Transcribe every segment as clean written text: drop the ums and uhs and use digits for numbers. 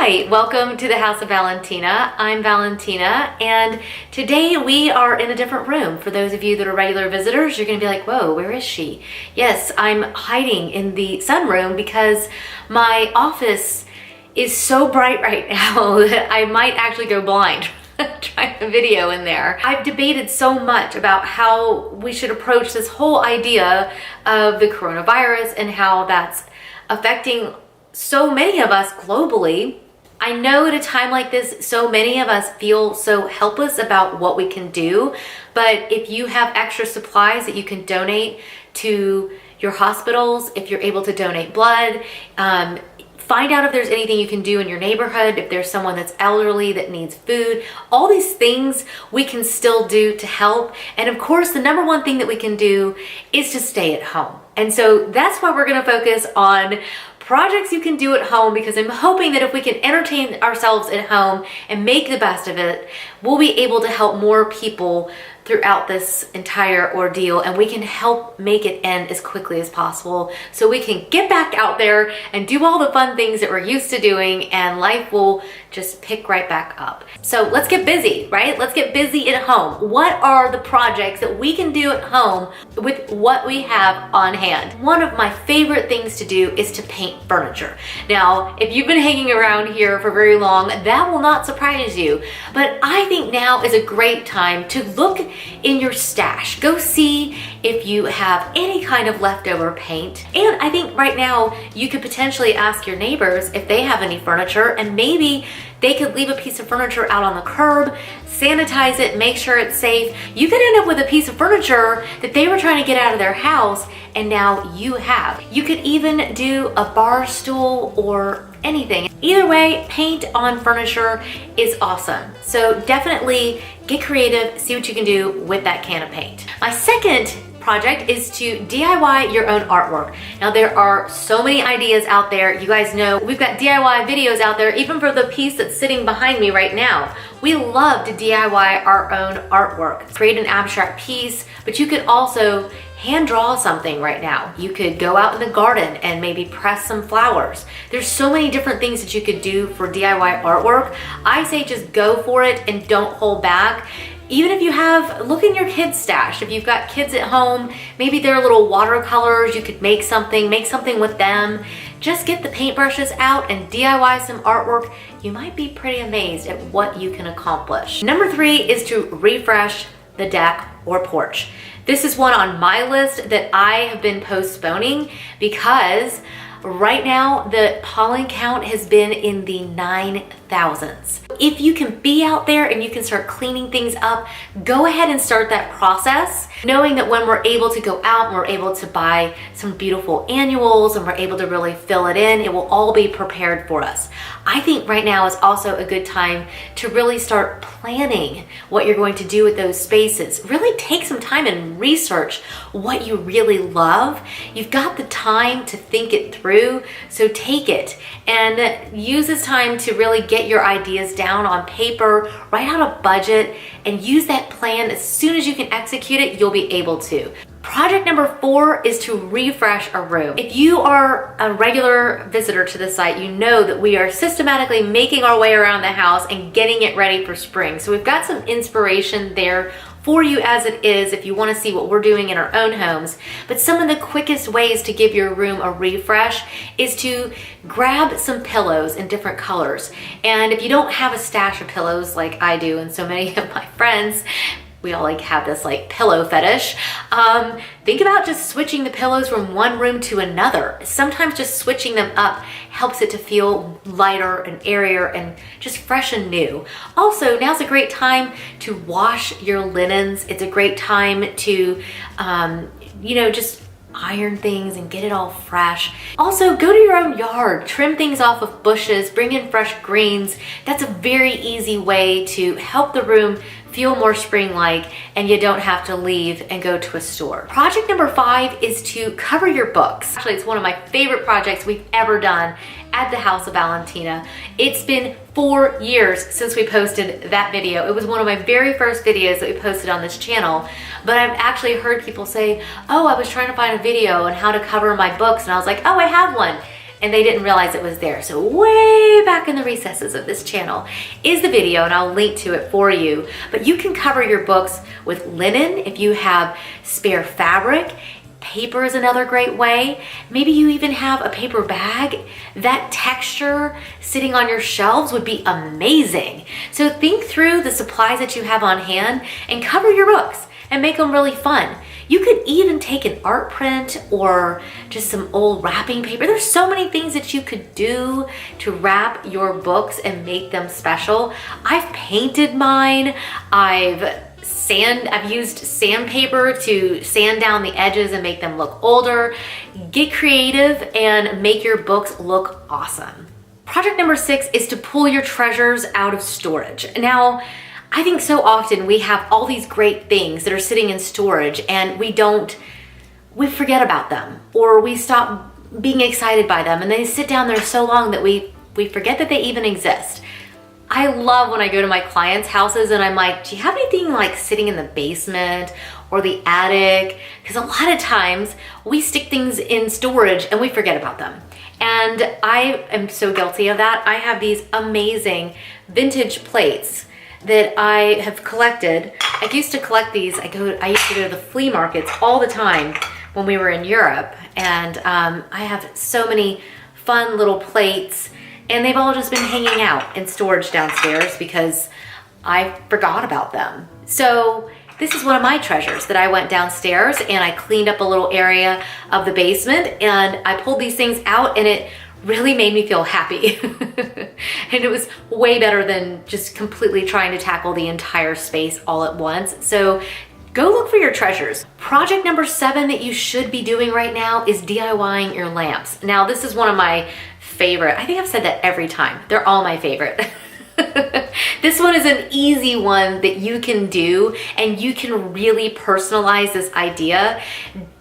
Hi, welcome to the House of Valentina. I'm Valentina, and today we are in a different room. For those of you that are regular visitors, you're gonna be like, whoa, where is she? Yes, I'm hiding in the sunroom because my office is so bright right now that I might actually go blind trying to video in there. I've debated so much about how we should approach this whole idea of the coronavirus and how that's affecting so many of us globally. I know at a time like this, so many of us feel so helpless about what we can do, but if you have extra supplies that you can donate to your hospitals, if you're able to donate blood, find out if there's anything you can do in your neighborhood, if there's someone that's elderly that needs food, all these things we can still do to help. And of course, the number one thing that we can do is to stay at home. And so that's why we're gonna focus on projects you can do at home, because I'm hoping that if we can entertain ourselves at home and make the best of it, we'll be able to help more people throughout this entire ordeal, and we can help make it end as quickly as possible so we can get back out there and do all the fun things that we're used to doing, and life will just pick right back up. So let's get busy, right? Let's get busy at home. What are the projects that we can do at home with what we have on hand? One of my favorite things to do is to paint furniture. Now, if you've been hanging around here for very long, that will not surprise you, but I think now is a great time to look in your stash. Go see if you have any kind of leftover paint. And I think right now you could potentially ask your neighbors if they have any furniture, and maybe they could leave a piece of furniture out on the curb, sanitize it, make sure it's safe. You could end up with a piece of furniture that they were trying to get out of their house and now you have. You could even do a bar stool or anything. Either way, paint on furniture is awesome. So definitely get creative, see what you can do with that can of paint. My second project is to DIY your own artwork. Now there are so many ideas out there. You guys know we've got DIY videos out there, even for the piece that's sitting behind me right now. We love to DIY our own artwork, create an abstract piece, but you could also hand draw something right now. You could go out in the garden and maybe press some flowers. There's so many different things that you could do for DIY artwork. I say just go for it and don't hold back. Even if you have, look in your kids' stash. If you've got kids at home, maybe they're little watercolors, you could make something with them. Just get the paintbrushes out and DIY some artwork. You might be pretty amazed at what you can accomplish. Number 3 is to refresh the deck or porch. This is one on my list that I have been postponing because right now the pollen count has been in the 9,000s. If you can be out there and you can start cleaning things up, go ahead and start that process, knowing that when we're able to go out and we're able to buy some beautiful annuals and we're able to really fill it in, it will all be prepared for us. I think right now is also a good time to really start planning what you're going to do with those spaces. Really take some time and research what you really love. You've got the time to think it through, so take it and use this time to really get your ideas down on paper, write out a budget, and use that plan. As soon as you can execute it, you'll be able to. Project number 4 is to refresh a room. If you are a regular visitor to the site, you know that we are systematically making our way around the house and getting it ready for spring. So we've got some inspiration there for you as it is if you want to see what we're doing in our own homes. But some of the quickest ways to give your room a refresh is to grab some pillows in different colors. And if you don't have a stash of pillows like I do and so many of my friends, we all have this pillow fetish. Think about just switching the pillows from one room to another. Sometimes just switching them up helps it to feel lighter and airier and just fresh and new. Also, now's a great time to wash your linens. It's a great time to, just iron things and get it all fresh. Also, go to your own yard, trim things off of bushes, bring in fresh greens. That's a very easy way to help the room feel more spring-like, and you don't have to leave and go to a store. Project number 5 is to cover your books. Actually, it's one of my favorite projects we've ever done at the House of Valentina. It's been 4 years since we posted that video. It was one of my very first videos that we posted on this channel, but I've actually heard people say, oh, I was trying to find a video on how to cover my books, and I was like, oh, I have one. and they didn't realize it was there. So way back in the recesses of this channel is the video, and I'll link to it for you. But you can cover your books with linen if you have spare fabric. Paper is another great way. Maybe you even have a paper bag. That texture sitting on your shelves would be amazing. So think through the supplies that you have on hand and cover your books and make them really fun. You could even take an art print or just some old wrapping paper. There's so many things that you could do to wrap your books and make them special. I've painted mine. I've used sandpaper to sand down the edges and make them look older. Get creative and make your books look awesome. Project number 6 is to pull your treasures out of storage. Now, I think so often we have all these great things that are sitting in storage and we forget about them, or we stop being excited by them, and they sit down there so long that we forget that they even exist. I love when I go to my clients' houses and I'm like, do you have anything like sitting in the basement or the attic? Because a lot of times we stick things in storage and we forget about them. And I am so guilty of that. I have these amazing vintage plates that I have collected. I used to collect these. I used to go to the flea markets all the time when we were in Europe. And I have so many fun little plates, and they've all just been hanging out in storage downstairs because I forgot about them. So this is one of my treasures that I went downstairs and I cleaned up a little area of the basement, and I pulled these things out, and it really made me feel happy. And it was way better than just completely trying to tackle the entire space all at once. So go look for your treasures. Project number 7 that you should be doing right now is DIYing your lamps. Now, this is one of my favorite. I think I've said that every time. They're all my favorite. This one is an easy one that you can do, and you can really personalize this idea.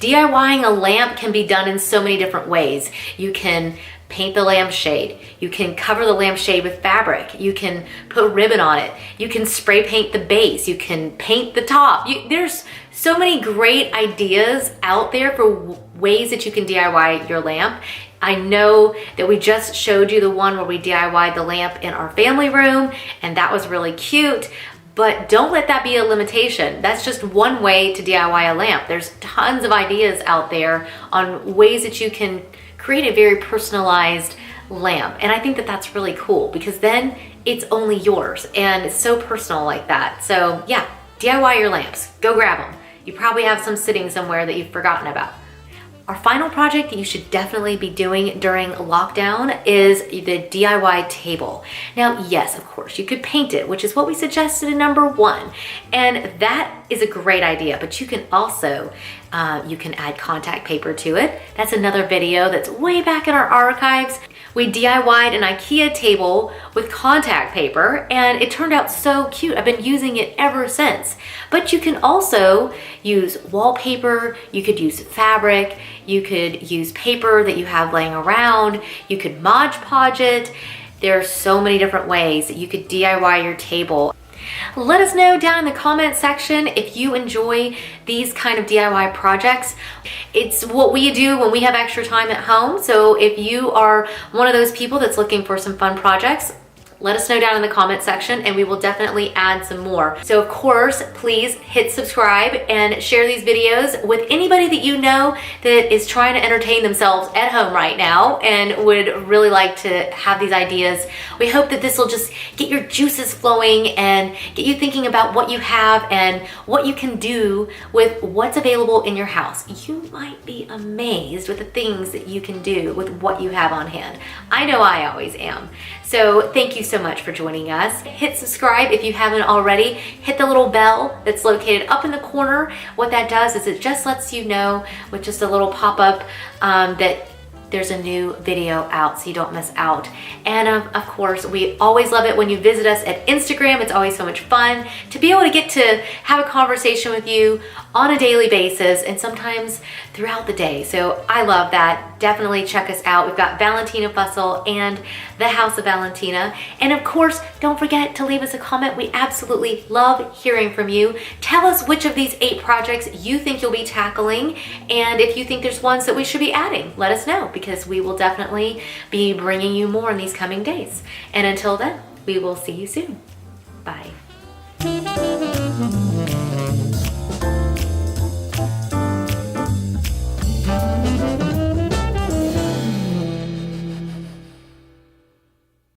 DIYing a lamp can be done in so many different ways. You can paint the lampshade. You can cover the lampshade with fabric. You can put ribbon on it. You can spray paint the base. You can paint the top. There's so many great ideas out there for ways that you can DIY your lamp. I know that we just showed you the one where we DIY'd the lamp in our family room, and that was really cute. But don't let that be a limitation. That's just one way to DIY a lamp. There's tons of ideas out there on ways that you can create a very personalized lamp. And I think that that's really cool, because then it's only yours and it's so personal like that. So yeah, DIY your lamps. Go grab them. You probably have some sitting somewhere that you've forgotten about. Our final project that you should definitely be doing during lockdown is the DIY table. Now, yes, of course, you could paint it, which is what we suggested in number 1. And that is a great idea, but you can also, you can add contact paper to it. That's another video that's way back in our archives. We DIY'd an IKEA table with contact paper, and it turned out so cute. I've been using it ever since. But you can also use wallpaper, you could use fabric, you could use paper that you have laying around, you could Mod Podge it. There are so many different ways that you could DIY your table. Let us know down in the comment section if you enjoy these kind of DIY projects. It's what we do when we have extra time at home. So if you are one of those people that's looking for some fun projects, let us know down in the comment section and we will definitely add some more. So of course, please hit subscribe and share these videos with anybody that you know that is trying to entertain themselves at home right now and would really like to have these ideas. We hope that this will just get your juices flowing and get you thinking about what you have and what you can do with what's available in your house. You might be amazed with the things that you can do with what you have on hand. I know I always am. So thank you so much for joining us. Hit subscribe if you haven't already. Hit the little bell that's located up in the corner. What that does is it just lets you know with just a little pop-up that there's a new video out so you don't miss out. And of course, we always love it when you visit us at Instagram. It's always so much fun to be able to get to have a conversation with you on a daily basis and sometimes throughout the day. So I love that. Definitely check us out. We've got Valentina Fussell and the House of Valentina. And of course, don't forget to leave us a comment. We absolutely love hearing from you. Tell us which of these 8 projects you think you'll be tackling. And if you think there's ones that we should be adding, let us know, because we will definitely be bringing you more in these coming days. And until then, we will see you soon. Bye.